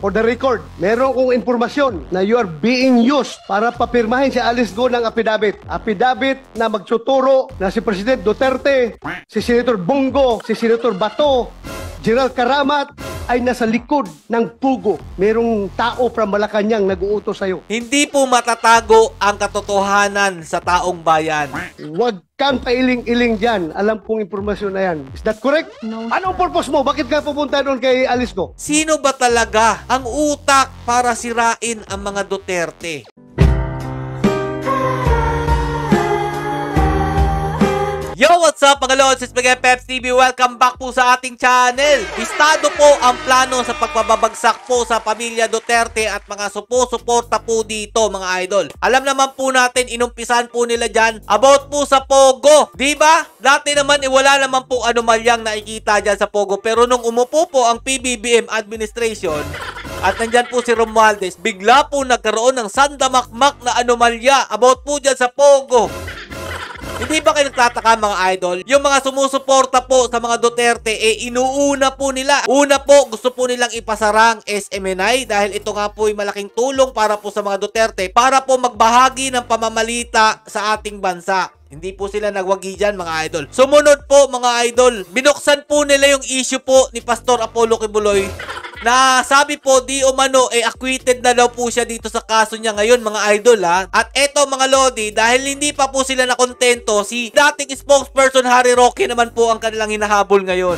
for the record, meron kong impormasyon na you are being used para papirmahin si Alice Go ng affidavit. Affidavit na magtuturo na si President Duterte, si Senator Bongo, si Senator Bato, Gerald Karamat ay nasa likod ng pugo. Merong tao from Malacanang nag-uutos sa'yo. Hindi po matatago ang katotohanan sa taong bayan. Huwag kang pailing-iling dyan. Alam kong impormasyon na yan. Is that correct? No. Anong purpose mo? Bakit ka pupunta doon kay Alice Go? Sino ba talaga ang utak para sirain ang mga Duterte? Yo, what's up mga lods? It's Miguel Peps TV. Welcome back po sa ating channel. Listado po ang plano sa pagpapabagsak po sa pamilya Duterte at mga supo-suporta po dito mga idol. Alam naman po natin, inumpisan po nila dyan about po sa Pogo. Diba? Dati naman wala naman po anomalyang nakikita dyan sa Pogo. Pero nung umupo po ang PBBM administration at nandyan po si Romualdez, bigla po nagkaroon ng sandamakmak na anomalya about po dyan sa Pogo. Hindi ba kayo nagtataka mga idol? Yung mga sumusuporta po sa mga Duterte, inuuna po nila. Una po, gusto po nilang ipasarang SMNI dahil ito nga po ay malaking tulong para po sa mga Duterte para po magbahagi ng pamamalita sa ating bansa. Hindi po sila nagwagi dyan mga idol. Sumunod po mga idol, binuksan po nila yung issue po ni Pastor Apollo Kibuloy na sabi po di umano acquitted na daw po siya dito sa kaso niya ngayon mga idol ha. At eto mga lodi, dahil hindi pa po sila nakontento, si dating spokesperson Harry Roque naman po ang kanilang hinahabol ngayon.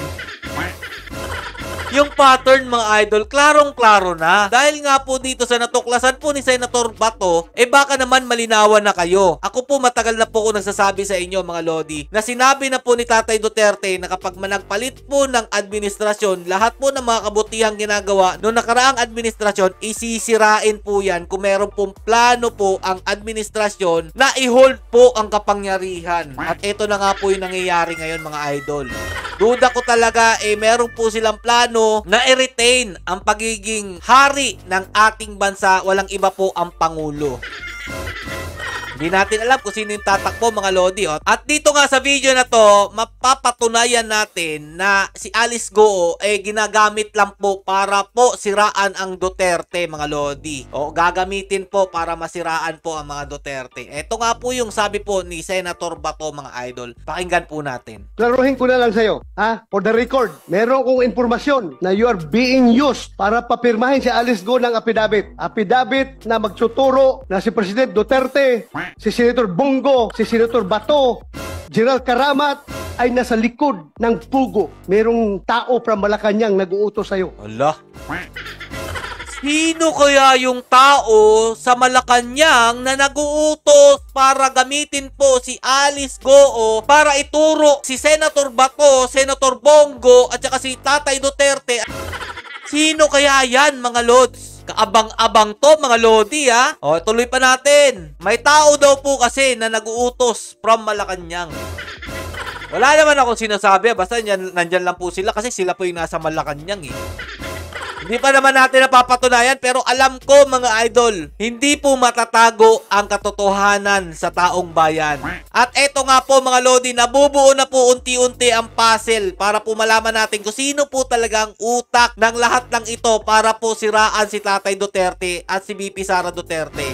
Yung pattern mga idol, klarong-klaro na. Dahil nga po dito sa natuklasan po ni Senator Bato, baka naman malinawan na kayo. Ako po matagal na po ako nagsasabi sa inyo mga lodi, na sinabi na po ni Tatay Duterte na kapag managpalit po ng administrasyon, lahat po ng mga kabutihang ginagawa noong nakaraang administrasyon, isisirain po yan kung meron pong plano po ang administrasyon na i-hold po ang kapangyarihan. At ito na nga po yung nangyayari ngayon mga idol. Duda ko talaga meron po silang plano na i-retain ang pagiging hari ng ating bansa, walang iba po ang Pangulo. Hindi natin alam kung sino yung tatakbo mga lodi. At dito nga sa video na to, mapapatunayan natin na si Alice Go ginagamit lang po para po siraan ang Duterte mga lodi. Gagamitin po para masiraan po ang mga Duterte. Ito nga po yung sabi po ni Senator Bato mga idol. Pakinggan po natin. Klaruhin ko na lang sa'yo. For the record, meron kong impormasyon na you are being used para papirmahin si Alice Go ng affidavit. Affidavit na magtuturo na si President Duterte, si Senator Bongo, si Senator Bato, Gerald Karamat ay nasa likod ng pugo. Merong tao from Malacanang nag-uutos sa'yo. Allah. Sino kaya yung tao sa Malacanang na nag-uutos para gamitin po si Alice Go para ituro si Senator Bato, Senator Bongo at saka si Tatay Duterte? Sino kaya yan mga lods? Kaabang-abang to mga lodi ha. Tuloy pa natin. May tao daw po kasi na nag-uutos from Malacanang. Wala naman akong sinasabi. Basta nandyan lang po sila kasi sila po yung nasa Malacanang Hindi pa naman natin napapatunayan pero alam ko mga idol, hindi po matatago ang katotohanan sa taong bayan. At eto nga po mga lodi, nabubuo na po unti-unti ang puzzle para po malaman natin kung sino po talagang utak ng lahat ng ito para po siraan si Tatay Duterte at si BP Sara Duterte.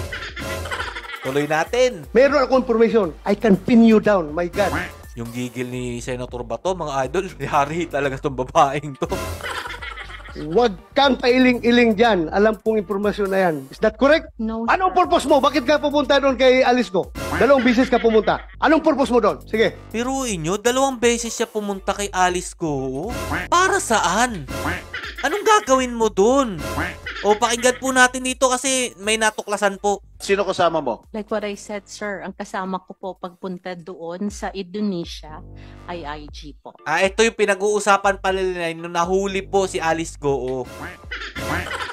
Tuloy natin. Meron akong information. I can pin you down. My God. Yung gigil ni Senator Bato mga idol, yari talaga tong babaeng to. Huwag kang pailing-iling dyan. Alam kong impormasyon na yan. Is that correct? No. Anong purpose mo? Bakit ka pupunta doon kay Alice Go? 2 beses ka pumunta. Anong purpose mo doon? Sige. Piruin nyo, 2 beses siya pumunta kay Alice Go. Para saan? Anong gagawin mo doon? Pakinggan po natin dito kasi may natuklasan po. Sino kasama mo? Like what I said, sir, ang kasama ko po pagpunta doon sa Indonesia ay IG po. Ito yung pinag-uusapan pala nila nung nahuli po si Alice Go.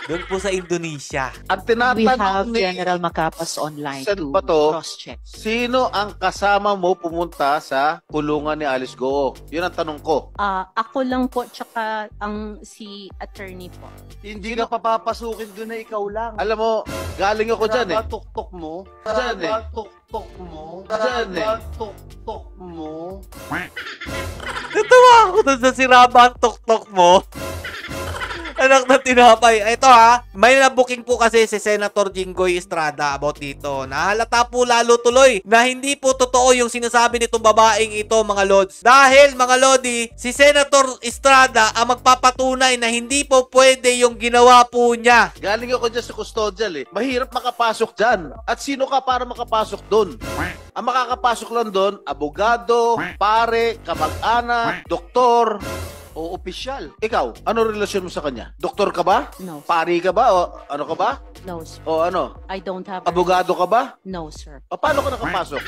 Doon po sa Indonesia. Ang We have tinatanong ni General Macapas online Saan to ba to? cross-check. sino ang kasama mo pumunta sa kulungan ni Alice Go? Yun ang tanong ko. Ako lang po, tsaka ang si attorney po. Hindi ka papapasukin doon na ikaw lang. Alam mo, galing ako dyan eh. Tuk-tuk mo. Dyan eh. Tuk-tuk mo. Dyan eh. Tuk-tuk mo. Natawa ako doon sa sirabang tok-tok mo. Anak na tinapay. Ito ha, may na-booking po kasi si Senator Jinggoy Estrada about dito. Nahalata po lalo tuloy na hindi po totoo yung sinasabi nitong babaeng ito, mga lods. Dahil, mga lodi, si Senator Estrada ang magpapatunay na hindi po pwede yung ginawa po niya. Galing ako dyan sa custodial eh. Mahirap makapasok dyan. At sino ka para makapasok doon? Ang makakapasok lang doon, abogado, pare, kamag-anak, doktor, O opisyal. ikaw, ano relasyon mo sa kanya? Doktor ka ba? No, Pari ka ba? O ano ka ba? no, sir. O ano? I don't have Abogado ka ba? No, sir. O paano ka nakapasok?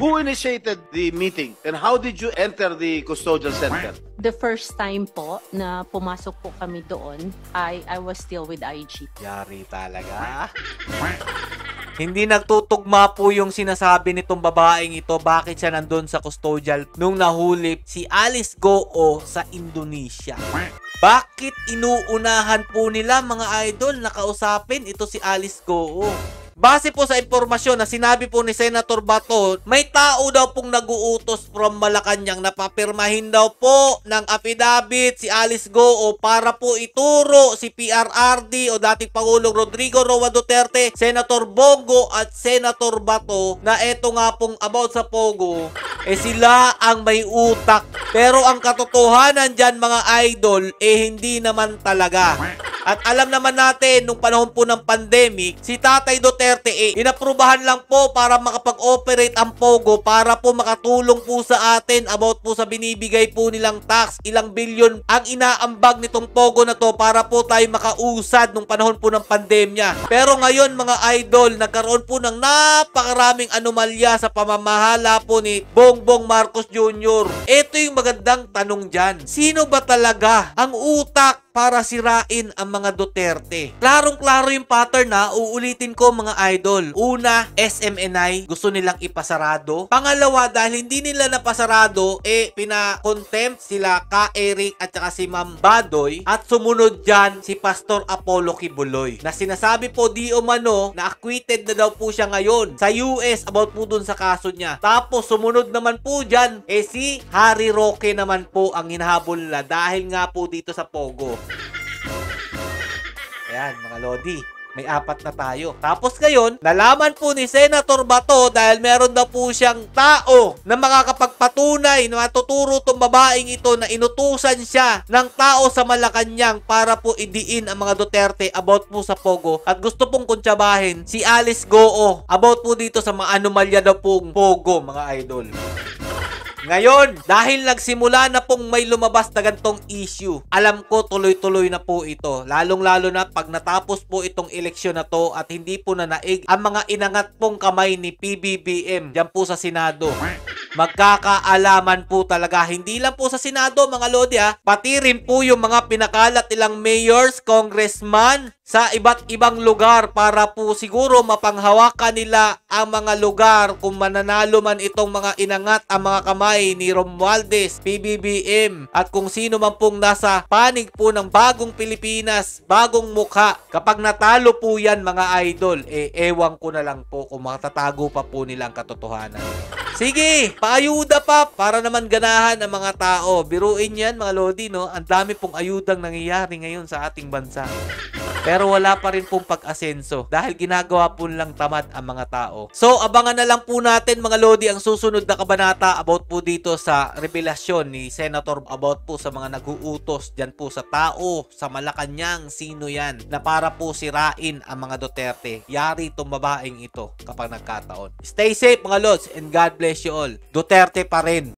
Who initiated the meeting? And how did you enter the custodial center? The first time po na pumasok po kami doon, I was still with IG. Yari talaga. Hindi nagtutugma po yung sinasabi nitong babaeng ito bakit siya nandun sa custodial nung nahulip si Alice Goo sa Indonesia. Bakit inuunahan po nila, mga idol, na kausapin ito si Alice Goo? Base po sa impormasyon na sinabi po ni Senator Bato, may tao daw pong nag-uutos from Malacanang na papirmahin daw po ng affidavit si Alice Goo para po ituro si PRRD o dating Pangulong Rodrigo Roa Duterte, Senator Bongo at Senator Bato na eto nga pong about sa Pogo, sila ang may utak. Pero ang katotohanan dyan, mga idol, hindi naman talaga. At alam naman natin, nung panahon po ng pandemic, si Tatay Duterte, inaprubahan lang po para makapag-operate ang Pogo para po makatulong po sa atin about po sa binibigay po nilang tax. Ilang bilyon ang inaambag nitong Pogo na to para po tayo makausad nung panahon po ng pandemya. Pero ngayon, mga idol, nagkaroon po ng napakaraming anomalya sa pamamahala po ni Bongbong Marcos Jr. Ito yung magandang tanong dyan. Sino ba talaga ang utak para sirain ang mga Duterte? Klarong-klaro yung pattern na uulitin ko, mga idol. Una, SMNI, gusto nilang ipasarado. Pangalawa, dahil hindi nila napasarado, pina-contempt sila ka Eric at saka si Ma'am Badoy. At sumunod dyan si Pastor Apollo Kibuloy na sinasabi po di umano na acquitted na daw po siya ngayon sa US about po dun sa kaso niya. Tapos sumunod naman po dyan, si Harry Roque naman po ang hinahabol nila dahil nga po dito sa Pogo. Ayan, mga lodi, may 4 na tayo. Tapos ngayon, nalaman po ni Senator Bato dahil meron daw po siyang tao na makakapagpatunay na matuturo tong babaeng ito na inutusan siya ng tao sa Malacanang para po idiin ang mga Duterte about po sa Pogo at gusto pong kuntsabahin si Alice Goo about po dito sa mga anomalya daw pong Pogo, mga idol. Ngayon, dahil nagsimula na pong may lumabas na gantong issue, alam ko tuloy-tuloy na po ito. Lalong-lalo na pag natapos po itong eleksyon na to at hindi po na naig ang mga inangat pong kamay ni PBBM dyan po sa Senado. Magkakaalaman po talaga. Hindi lang po sa Senado, mga lodi pati rin po yung mga pinakalat nilang mayors, congressman sa iba't ibang lugar para po siguro mapanghawakan nila ang mga lugar kung mananalo man itong mga inangat ang mga kamay ni Romualdez, PBBM at kung sino man pong nasa panig po ng bagong Pilipinas, bagong mukha. Kapag natalo po yan, mga idol, ewan ko na lang po kung makatatago pa po nila ang katotohanan. Sige, paayuda pa para naman ganahan ang mga tao. Biruin yan, mga lodi, no? Ang dami pong ayudang nangyayari ngayon sa ating bansa. Pero wala pa rin pong pag-asenso dahil ginagawa po lang tamad ang mga tao. So, abangan na lang po natin, mga lodi, ang susunod na kabanata about po dito sa revelasyon ni Senator about po sa mga nag-uutos dyan po sa tao sa Malacanang. Sino yan na para po sirain ang mga Duterte? Yari itong babaeng ito kapag nagkataon. Stay safe, mga lods, and God bless you all. Duterte pa rin.